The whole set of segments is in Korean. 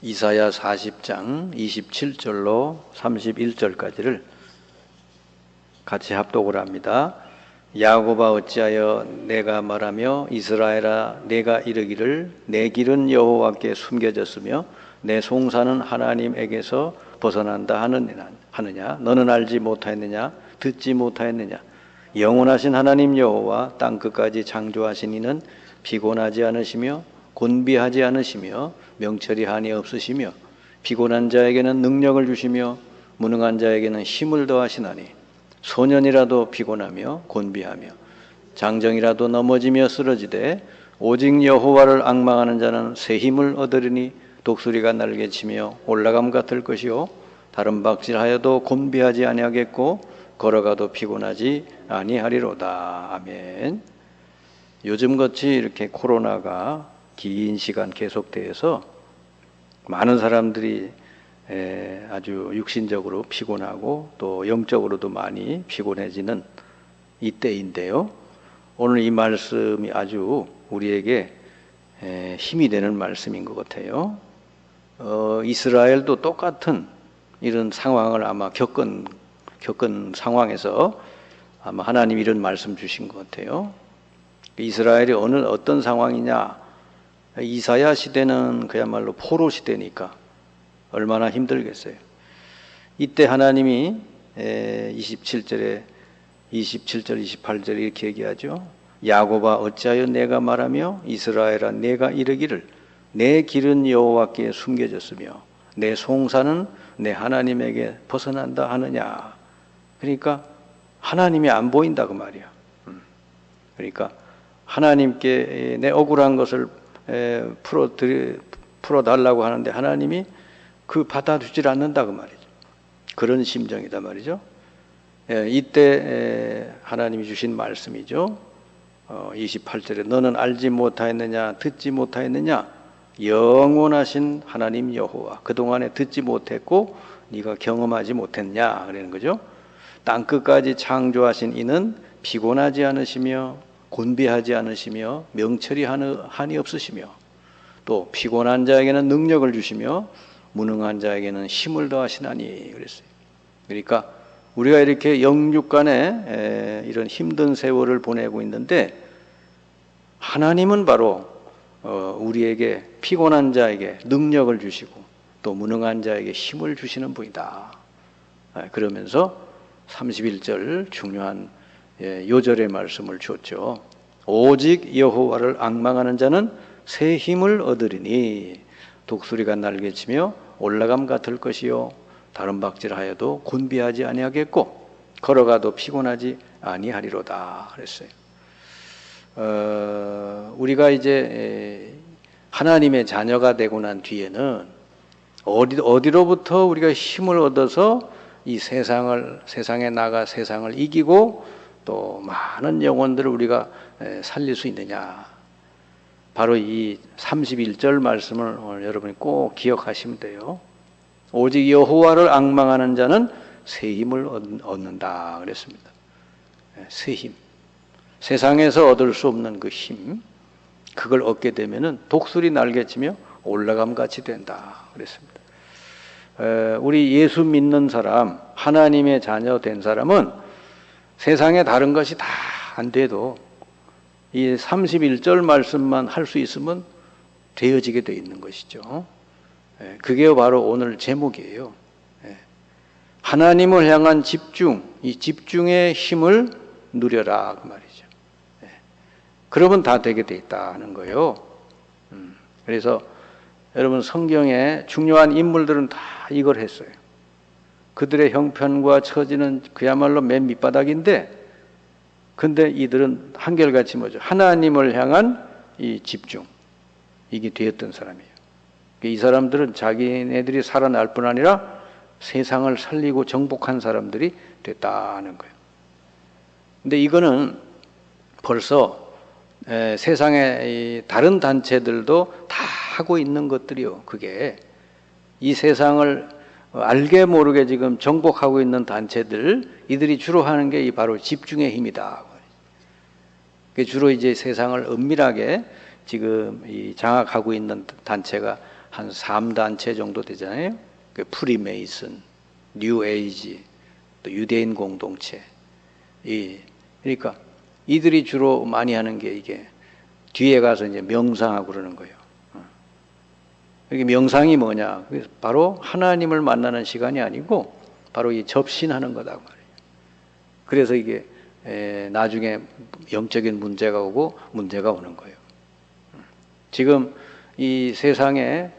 이사야 40장 27절로 31절까지를 같이 합독을 합니다. 야곱아 어찌하여 내가 말하며 이스라엘아 내가 이르기를 내 길은 여호와께 숨겨졌으며 내 송사는 하나님에게서 벗어난다 하느냐 너는 알지 못하였느냐 듣지 못하였느냐 영원하신 하나님 여호와 땅끝까지 창조하신 이는 피곤하지 않으시며 곤비하지 않으시며 명철이 한이 없으시며 피곤한 자에게는 능력을 주시며 무능한 자에게는 힘을 더하시나니 소년이라도 피곤하며 곤비하며 장정이라도 넘어지며 쓰러지되 오직 여호와를 앙망하는 자는 새 힘을 얻으리니 독수리가 날개치며 올라감 같을 것이요 다른 박질하여도 곤비하지 아니하겠고 걸어가도 피곤하지 아니하리로다. 아멘. 요즘같이 이렇게 코로나가 긴 시간 계속돼서 많은 사람들이 아주 육신적으로 피곤하고 또 영적으로도 많이 피곤해지는 이때인데요. 오늘 이 말씀이 아주 우리에게 힘이 되는 말씀인 것 같아요. 이스라엘도 똑같은 이런 상황을 아마 겪은 상황에서 아마 하나님이 이런 말씀 주신 것 같아요. 이스라엘이 어떤 상황이냐? 이사야 시대는 그야말로 포로 시대니까 얼마나 힘들겠어요. 이때 하나님이 27절, 28절 이렇게 얘기하죠. 야곱아 어찌하여 내가 말하며 이스라엘아 내가 이르기를 내 길은 여호와께 숨겨졌으며 내 송사는 내 하나님에게 벗어난다 하느냐. 그러니까 하나님이 안 보인다 그 말이야. 그러니까 하나님께 내 억울한 것을 풀어달라고 하는데 하나님이 그 받아주질 않는다 그 말이죠. 그런 심정이다 말이죠. 이때 하나님이 주신 말씀이죠. 28절에 너는 알지 못하였느냐 듣지 못하였느냐 영원하신 하나님 여호와 그동안에 듣지 못했고 네가 경험하지 못했냐 그러는 거죠. 땅끝까지 창조하신 이는 피곤하지 않으시며 곤비하지 않으시며 명철이 한이 없으시며 또 피곤한 자에게는 능력을 주시며 무능한 자에게는 힘을 더하시나니 그랬어요. 그러니까 우리가 이렇게 영육간에 이런 힘든 세월을 보내고 있는데 하나님은 바로 우리에게 피곤한 자에게 능력을 주시고 또 무능한 자에게 힘을 주시는 분이다. 그러면서 31절 중요한 요절의 말씀을 줬죠. 오직 여호와를 앙망하는 자는 새 힘을 얻으리니 독수리가 날개치며 올라감 같을 것이요 다른 박질하여도 곤비하지 아니하겠고 걸어가도 피곤하지 아니하리로다 그랬어요. 우리가 이제 하나님의 자녀가 되고 난 뒤에는 어디로부터 우리가 힘을 얻어서 이 세상에 나가 세상을 이기고 또 많은 영혼들을 우리가 살릴 수 있느냐. 바로 이 31절 말씀을 오늘 여러분이 꼭 기억하시면 돼요. 오직 여호와를 앙망하는 자는 새 힘을 얻는다 그랬습니다. 새 힘. 세상에서 얻을 수 없는 그 힘. 그걸 얻게 되면은 독수리 날개치며 올라감 같이 된다 그랬습니다. 우리 예수 믿는 사람, 하나님의 자녀 된 사람은 세상에 다른 것이 다 안 돼도 이 31절 말씀만 할 수 있으면 되어지게 돼 있는 것이죠. 그게 바로 오늘 제목이에요. 하나님을 향한 집중, 이 집중의 힘을 누려라 그 말이죠. 그러면 다 되게 돼 있다는 거예요. 그래서 여러분 성경에 중요한 인물들은 다 이걸 했어요. 그들의 형편과 처지는 그야말로 맨 밑바닥인데 근데 이들은 한결같이 뭐죠? 하나님을 향한 이 집중 이게 되었던 사람이에요. 이 사람들은 자기네들이 살아날 뿐 아니라 세상을 살리고 정복한 사람들이 됐다는 거예요. 근데 이거는 벌써 세상의 다른 단체들도 다 하고 있는 것들이요. 그게 이 세상을 알게 모르게 지금 정복하고 있는 단체들 이들이 주로 하는 게 바로 집중의 힘이다. 주로 이제 세상을 은밀하게 지금 이 장악하고 있는 단체가 한 3단체 정도 되잖아요. 그 프리메이슨, 뉴 에이지, 또 유대인 공동체. 그러니까 이들이 주로 많이 하는 게 이게 뒤에 가서 이제 명상하고 그러는 거예요. 이게 명상이 뭐냐? 바로 하나님을 만나는 시간이 아니고 바로 이 접신하는 거다 말이에요. 그래서 이게 나중에 영적인 문제가 오고 문제가 오는 거예요. 지금 이 세상에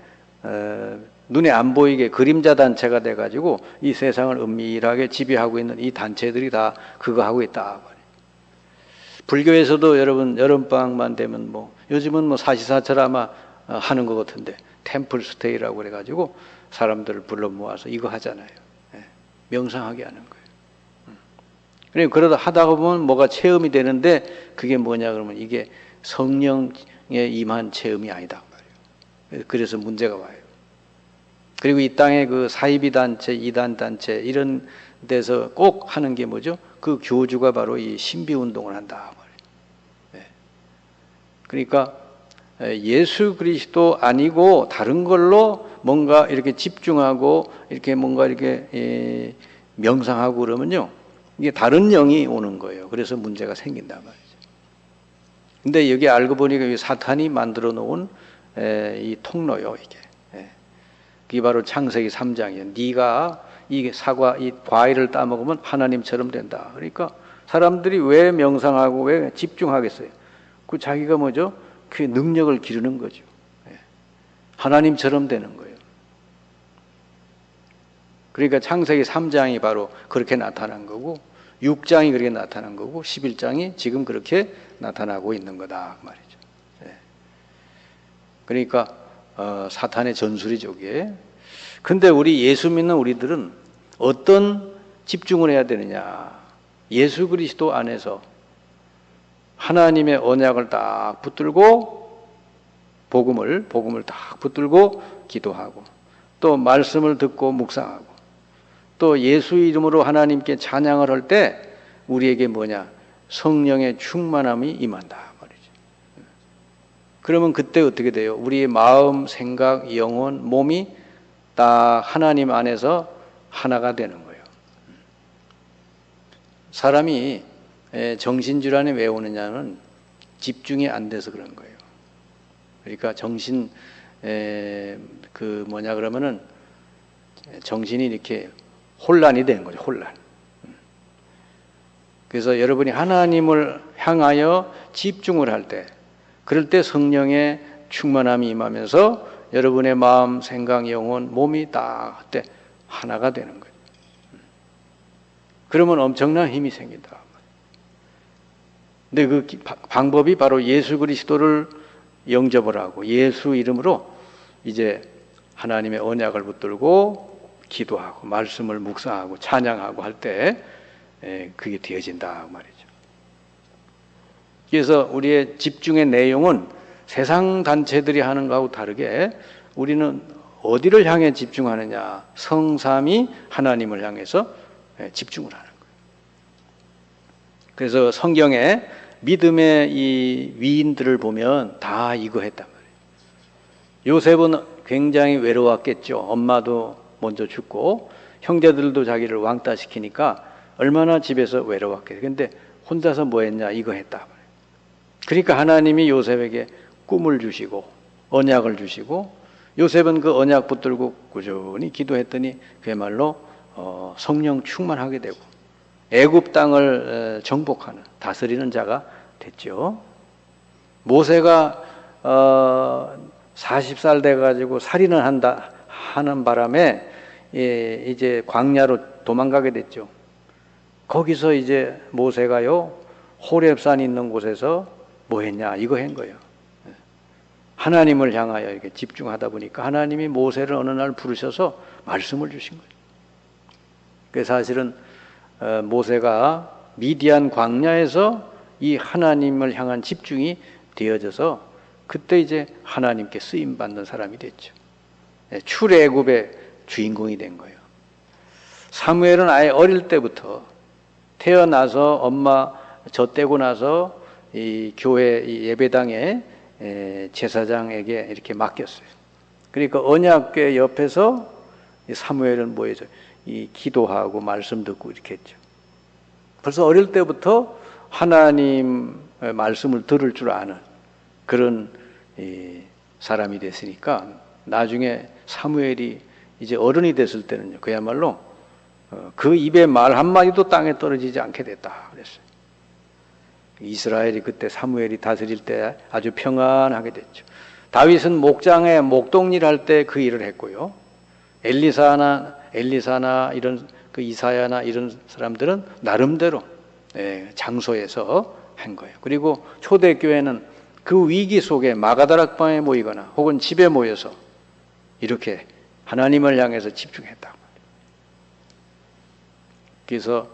눈에 안 보이게 그림자 단체가 돼가지고 이 세상을 은밀하게 지배하고 있는 이 단체들이 다 그거 하고 있다 말이에요. 불교에서도 여러분 여름방학만 되면 뭐 요즘은 뭐 사시사철 아마 하는 것 같은데 템플 스테이라고 그래가지고 사람들을 불러 모아서 이거 하잖아요. 명상하게 하는 거예요. 그러니까 그러다 하다가 보면 뭐가 체험이 되는데 그게 뭐냐 그러면 이게 성령에 임한 체험이 아니다 말이에요. 그래서 문제가 와요. 그리고 이 땅에 그 사이비 단체, 이단 단체 이런 데서 꼭 하는 게 뭐죠? 그 교주가 바로 이 신비 운동을 한다 말이에요. 그러니까 예수 그리스도 아니고 다른 걸로 뭔가 이렇게 집중하고 이렇게 뭔가 이렇게 명상하고 그러면요. 이게 다른 영이 오는 거예요. 그래서 문제가 생긴단 말이죠. 근데 여기 알고 보니까 사탄이 만들어 놓은 이 통로요, 이게. 그게 바로 창세기 3장이에요. 네가 이 사과, 이 과일을 따먹으면 하나님처럼 된다. 그러니까 사람들이 왜 명상하고 왜 집중하겠어요? 그 자기가 뭐죠? 그 능력을 기르는 거죠. 하나님처럼 되는 거예요. 그러니까 창세기 3장이 바로 그렇게 나타난 거고 6장이 그렇게 나타난 거고 11장이 지금 그렇게 나타나고 있는 거다 그 말이죠. 그러니까 사탄의 전술이죠 이게. 근데 우리 예수 믿는 우리들은 어떤 집중을 해야 되느냐? 예수 그리스도 안에서 하나님의 언약을 딱 붙들고 복음을 딱 붙들고 기도하고 또 말씀을 듣고 묵상하고 또 예수 이름으로 하나님께 찬양을 할 때 우리에게 뭐냐? 성령의 충만함이 임한다 말이죠. 그러면 그때 어떻게 돼요? 우리의 마음, 생각, 영혼, 몸이 다 하나님 안에서 하나가 되는 거예요. 사람이 정신질환이 왜 오느냐는 집중이 안 돼서 그런 거예요. 그러니까 정신 그 뭐냐 그러면은 정신이 이렇게 혼란이 되는 거죠. 혼란. 그래서 여러분이 하나님을 향하여 집중을 할 때, 그럴 때 성령의 충만함이 임하면서 여러분의 마음, 생각, 영혼, 몸이 다 그때 하나가 되는 거예요. 그러면 엄청난 힘이 생긴다. 근데 그 방법이 바로 예수 그리스도를 영접을 하고 예수 이름으로 이제 하나님의 언약을 붙들고 기도하고 말씀을 묵상하고 찬양하고 할 때 그게 되어진다 말이죠. 그래서 우리의 집중의 내용은 세상 단체들이 하는 것하고 다르게 우리는 어디를 향해 집중하느냐? 성삼위 하나님을 향해서 집중을 하는 거예요. 그래서 성경에 믿음의 이 위인들을 보면 다 이거 했단 말이에요. 요셉은 굉장히 외로웠겠죠. 엄마도 먼저 죽고 형제들도 자기를 왕따시키니까 얼마나 집에서 외로웠겠어요. 근데 혼자서 뭐 했냐? 이거 했다. 그러니까 하나님이 요셉에게 꿈을 주시고 언약을 주시고 요셉은 그 언약 붙들고 꾸준히 기도했더니 그야말로 성령 충만하게 되고 애굽 땅을 정복하는 다스리는 자가 됐죠. 모세가 40살 돼가지고 살인을 하는 바람에 이제 광야로 도망가게 됐죠. 거기서 이제 모세가요 호렙산 있는 곳에서 뭐 했냐 이거 한 거예요. 하나님을 향하여 이렇게 집중하다 보니까 하나님이 모세를 어느 날 부르셔서 말씀을 주신 거예요. 그래서 사실은 모세가 미디안 광야에서 이 하나님을 향한 집중이 되어져서 그때 이제 하나님께 쓰임 받는 사람이 됐죠. 출애굽의 주인공이 된 거예요. 사무엘은 아예 어릴 때부터 태어나서 엄마 젖대고 나서 이 교회 이 예배당에 제사장에게 이렇게 맡겼어요. 그러니까 언약궤 옆에서 사무엘은 뭐예요? 이 기도하고 말씀 듣고 이렇게 했죠. 벌써 어릴 때부터 하나님 말씀을 들을 줄 아는 그런 사람이 됐으니까 나중에 사무엘이 이제 어른이 됐을 때는요, 그야말로 그 입의 말 한마디도 땅에 떨어지지 않게 됐다 그랬어요. 이스라엘이 그때 사무엘이 다스릴 때 아주 평안하게 됐죠. 다윗은 목장에 목동일 할 때 그 일을 했고요. 엘리사나 이런 그 이사야나 이런 사람들은 나름대로 장소에서 한 거예요. 그리고 초대교회는 그 위기 속에 마가다락방에 모이거나 혹은 집에 모여서 이렇게 하나님을 향해서 집중했다. 그래서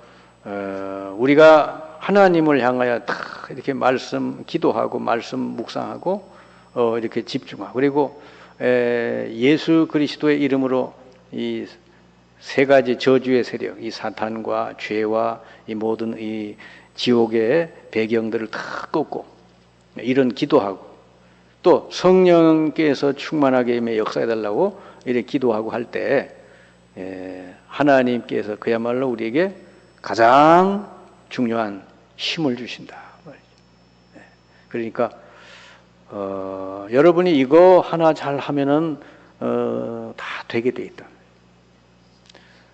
우리가 하나님을 향하여 다 이렇게 말씀 기도하고 말씀 묵상하고 이렇게 집중하고 그리고 예수 그리스도의 이름으로 이 세 가지 저주의 세력, 이 사탄과 죄와 이 모든 이 지옥의 배경들을 다 꺾고 이런 기도하고 또 성령께서 충만하게 임해 역사해달라고 이렇게 기도하고 할 때 하나님께서 그야말로 우리에게 가장 중요한 힘을 주신다. 그러니까 여러분이 이거 하나 잘 하면은 다 되게 돼 있다.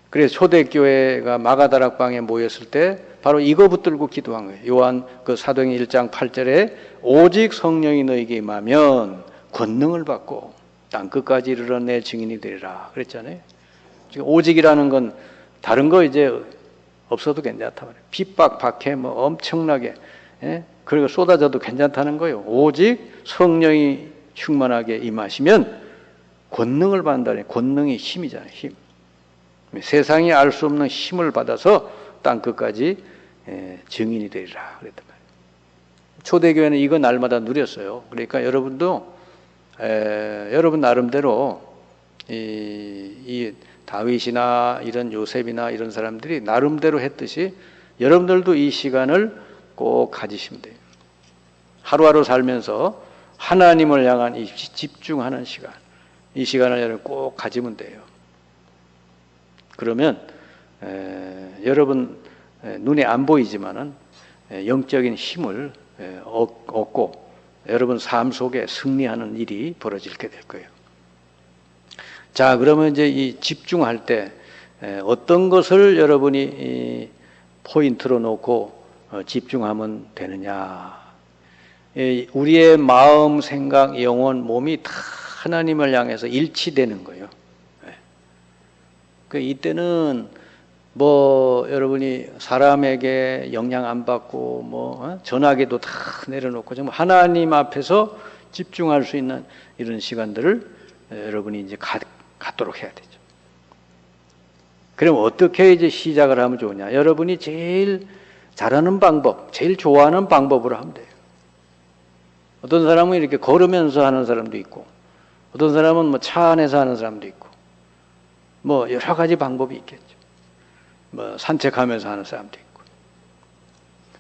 그래서 초대교회가 마가다락방에 모였을 때 바로 이거 붙들고 기도한 거예요. 요한 그 사도행 1장 8절에 오직 성령이 너에게 임하면 권능을 받고 땅 끝까지 이르러 내 증인이 되리라 그랬잖아요. 지금 오직이라는 건 다른 거 이제 없어도 괜찮다 말이에요. 핍박, 박해 뭐 엄청나게 그리고 쏟아져도 괜찮다는 거예요. 오직 성령이 충만하게 임하시면 권능을 받는다니. 권능이 힘이잖아요. 힘. 세상이 알 수 없는 힘을 받아서 땅 끝까지 증인이 되리라 그랬단 말이에요. 초대교회는 이거 날마다 누렸어요. 그러니까 여러분도 여러분 나름대로 이 다윗이나 이런 요셉이나 이런 사람들이 나름대로 했듯이 여러분들도 이 시간을 꼭 가지시면 돼요. 하루하루 살면서 하나님을 향한 이 집중하는 시간, 이 시간을 여러분 꼭 가지면 돼요. 그러면 여러분 눈에 안 보이지만은 영적인 힘을 얻고 여러분 삶 속에 승리하는 일이 벌어지게 될 거예요. 자, 그러면 이제 이 집중할 때 어떤 것을 여러분이 포인트로 놓고 집중하면 되느냐? 우리의 마음, 생각, 영혼, 몸이 다 하나님을 향해서 일치되는 거예요. 그 이때는 뭐 여러분이 사람에게 영향 안 받고 뭐 전화기도 다 내려놓고 정말 하나님 앞에서 집중할 수 있는 이런 시간들을 여러분이 이제 갖도록 해야 되죠. 그럼 어떻게 이제 시작을 하면 좋으냐? 여러분이 제일 잘하는 방법, 제일 좋아하는 방법으로 하면 돼요. 어떤 사람은 이렇게 걸으면서 하는 사람도 있고, 어떤 사람은 뭐 차 안에서 하는 사람도 있고, 뭐 여러 가지 방법이 있겠죠. 뭐 산책하면서 하는 사람도 있고,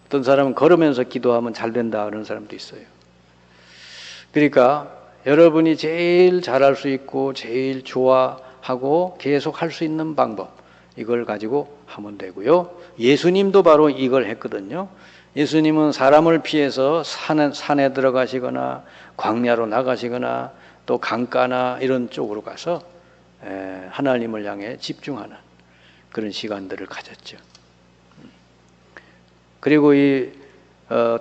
어떤 사람은 걸으면서 기도하면 잘 된다 그런 사람도 있어요. 그러니까 여러분이 제일 잘할 수 있고 제일 좋아하고 계속 할 수 있는 방법, 이걸 가지고 하면 되고요. 예수님도 바로 이걸 했거든요. 예수님은 사람을 피해서 산에 들어가시거나 광야로 나가시거나 또 강가나 이런 쪽으로 가서 하나님을 향해 집중하는 그런 시간들을 가졌죠. 그리고 이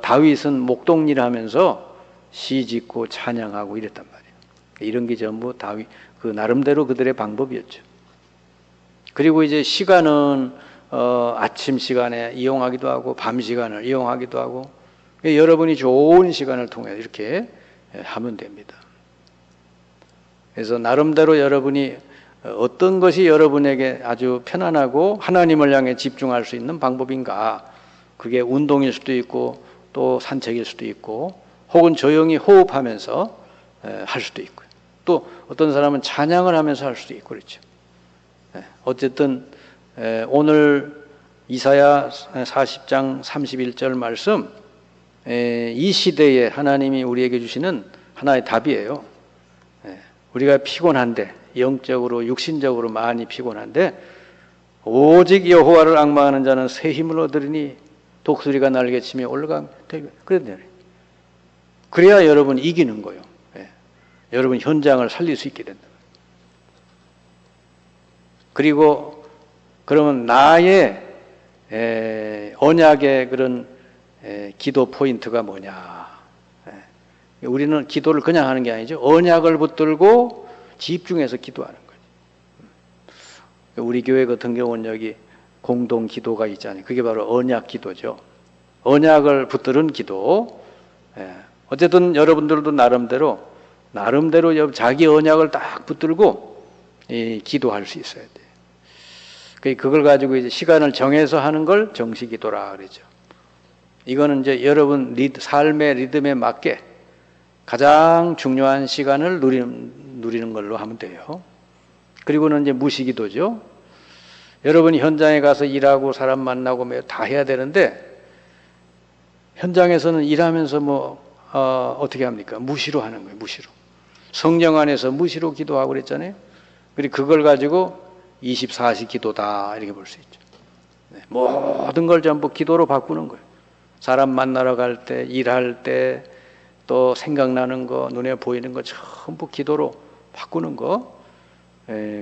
다윗은 목동일 하면서 시 짓고 찬양하고 이랬단 말이에요. 이런 게 전부 다윗 그 나름대로 그들의 방법이었죠. 그리고 이제 시간은 아침 시간에 이용하기도 하고 밤 시간을 이용하기도 하고 여러분이 좋은 시간을 통해 이렇게 하면 됩니다. 그래서 나름대로 여러분이 어떤 것이 여러분에게 아주 편안하고 하나님을 향해 집중할 수 있는 방법인가? 그게 운동일 수도 있고 또 산책일 수도 있고 혹은 조용히 호흡하면서 할 수도 있고요. 또 어떤 사람은 찬양을 하면서 할 수도 있고 그렇죠. 어쨌든 오늘 이사야 40장 31절 말씀, 이 시대에 하나님이 우리에게 주시는 하나의 답이에요. 우리가 피곤한데, 영적으로 육신적으로 많이 피곤한데 오직 여호와를 앙망하는 자는 새 힘을 얻으리니 독수리가 날개치며 올라가면 그런데 그래야 여러분 이기는 거예요. 예. 여러분 현장을 살릴 수 있게 된다. 그리고 그러면 나의 언약의 그런 기도 포인트가 뭐냐? 우리는 기도를 그냥 하는 게 아니죠. 언약을 붙들고 집중해서 기도하는 거죠. 우리 교회 같은 경우는 여기 공동 기도가 있잖아요. 그게 바로 언약 기도죠. 언약을 붙드는 기도. 어쨌든 여러분들도 나름대로 자기 언약을 딱 붙들고 기도할 수 있어야 돼요. 그걸 가지고 이제 시간을 정해서 하는 걸 정시 기도라 그러죠. 이거는 이제 여러분 삶의 리듬에 맞게 가장 중요한 시간을 누리는 걸로 하면 돼요. 그리고는 이제 무시기도죠. 여러분이 현장에 가서 일하고 사람 만나고 다 해야 되는데 현장에서는 일하면서 어떻게 합니까? 무시로 하는 거예요. 무시로. 성령 안에서 무시로 기도하고 그랬잖아요. 그리고 그걸 가지고 24시 기도다 이렇게 볼 수 있죠. 모든 걸 전부 기도로 바꾸는 거예요. 사람 만나러 갈 때, 일할 때, 또 생각나는 거, 눈에 보이는 거 전부 기도로 바꾸는 거,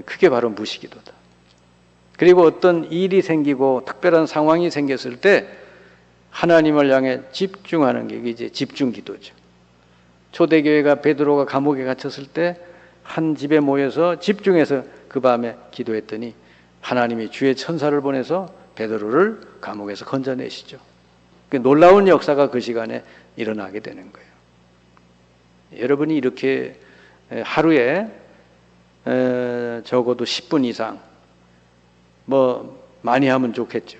그게 바로 무시기도다. 그리고 어떤 일이 생기고 특별한 상황이 생겼을 때 하나님을 향해 집중하는 게 이제 집중기도죠. 초대교회가 베드로가 감옥에 갇혔을 때 한 집에 모여서 집중해서 그 밤에 기도했더니 하나님이 주의 천사를 보내서 베드로를 감옥에서 건져내시죠. 놀라운 역사가 그 시간에 일어나게 되는 거예요. 여러분이 이렇게 하루에 적어도 10분 이상 많이 하면 좋겠죠.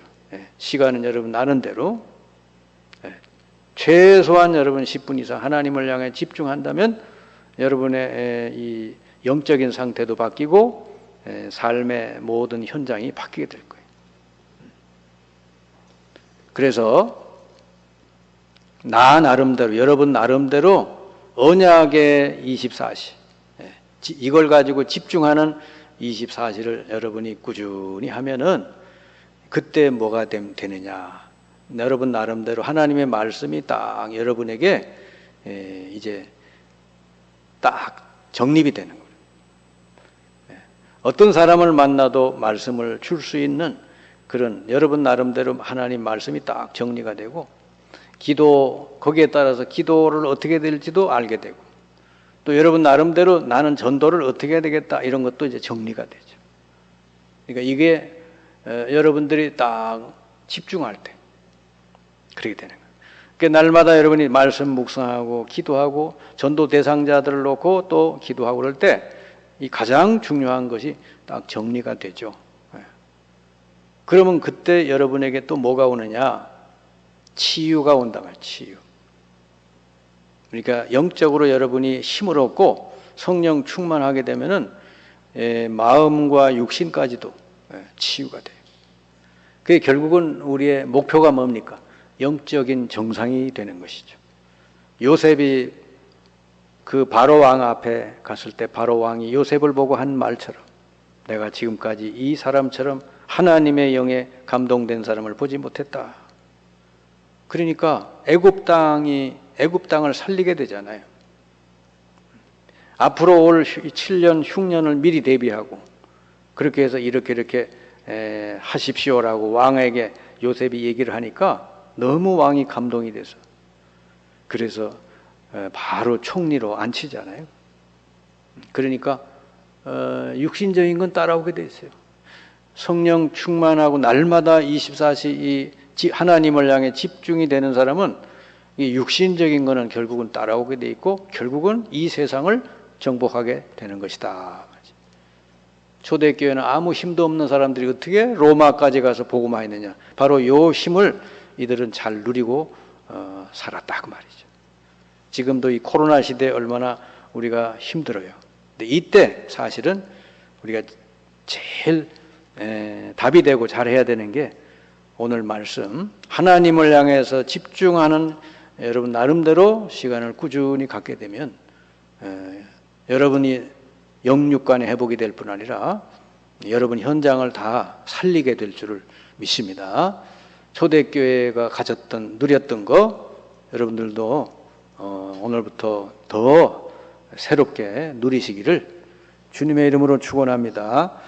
시간은 여러분 나는 대로 최소한 여러분 10분 이상 하나님을 향해 집중한다면 여러분의 이 영적인 상태도 바뀌고 삶의 모든 현장이 바뀌게 될 거예요. 그래서 여러분 나름대로 언약의 24시 이걸 가지고 집중하는 24시를 여러분이 꾸준히 하면은 그때 뭐가 되느냐? 여러분 나름대로 하나님의 말씀이 딱 여러분에게 이제 딱 정립이 되는 거예요. 어떤 사람을 만나도 말씀을 줄 수 있는 그런 여러분 나름대로 하나님 말씀이 딱 정리가 되고 거기에 따라서 기도를 어떻게 될지도 알게 되고 또 여러분 나름대로 나는 전도를 어떻게 해야 되겠다 이런 것도 이제 정리가 되죠. 그러니까 이게 여러분들이 딱 집중할 때 그렇게 되는 거예요. 그러니까 날마다 여러분이 말씀 묵상하고 기도하고 전도 대상자들을 놓고 또 기도하고 그럴 때 이 가장 중요한 것이 딱 정리가 되죠. 그러면 그때 여러분에게 또 뭐가 오느냐? 치유가 온다 말이에요. 치유. 그러니까 영적으로 여러분이 힘을 얻고 성령 충만하게 되면은 마음과 육신까지도 치유가 돼요. 그게 결국은 우리의 목표가 뭡니까? 영적인 정상이 되는 것이죠. 요셉이 그 바로 왕 앞에 갔을 때 바로 왕이 요셉을 보고 한 말처럼 내가 지금까지 이 사람처럼 하나님의 영에 감동된 사람을 보지 못했다. 그러니까 애굽 땅을 살리게 되잖아요. 앞으로 올 7년 흉년을 미리 대비하고 그렇게 해서 이렇게 하십시오라고 왕에게 요셉이 얘기를 하니까 너무 왕이 감동이 돼서 그래서 바로 총리로 앉히잖아요. 그러니까 육신적인 건 따라오게 돼 있어요. 성령 충만하고 날마다 24시 하나님을 향해 집중이 되는 사람은 이 육신적인 거는 결국은 따라오게 돼 있고 결국은 이 세상을 정복하게 되는 것이다. 초대교회는 아무 힘도 없는 사람들이 어떻게 로마까지 가서 복음화 했느냐. 바로 이 힘을 이들은 잘 누리고 살았다 그 말이죠. 지금도 이 코로나 시대에 얼마나 우리가 힘들어요. 근데 이때 사실은 우리가 제일 답이 되고 잘해야 되는 게 오늘 말씀 하나님을 향해서 집중하는 여러분 나름대로 시간을 꾸준히 갖게 되면 여러분이 영육간의 회복이 될 뿐 아니라 여러분 현장을 다 살리게 될 줄을 믿습니다. 초대교회가 가졌던 누렸던 거 여러분들도 오늘부터 더 새롭게 누리시기를 주님의 이름으로 축원합니다.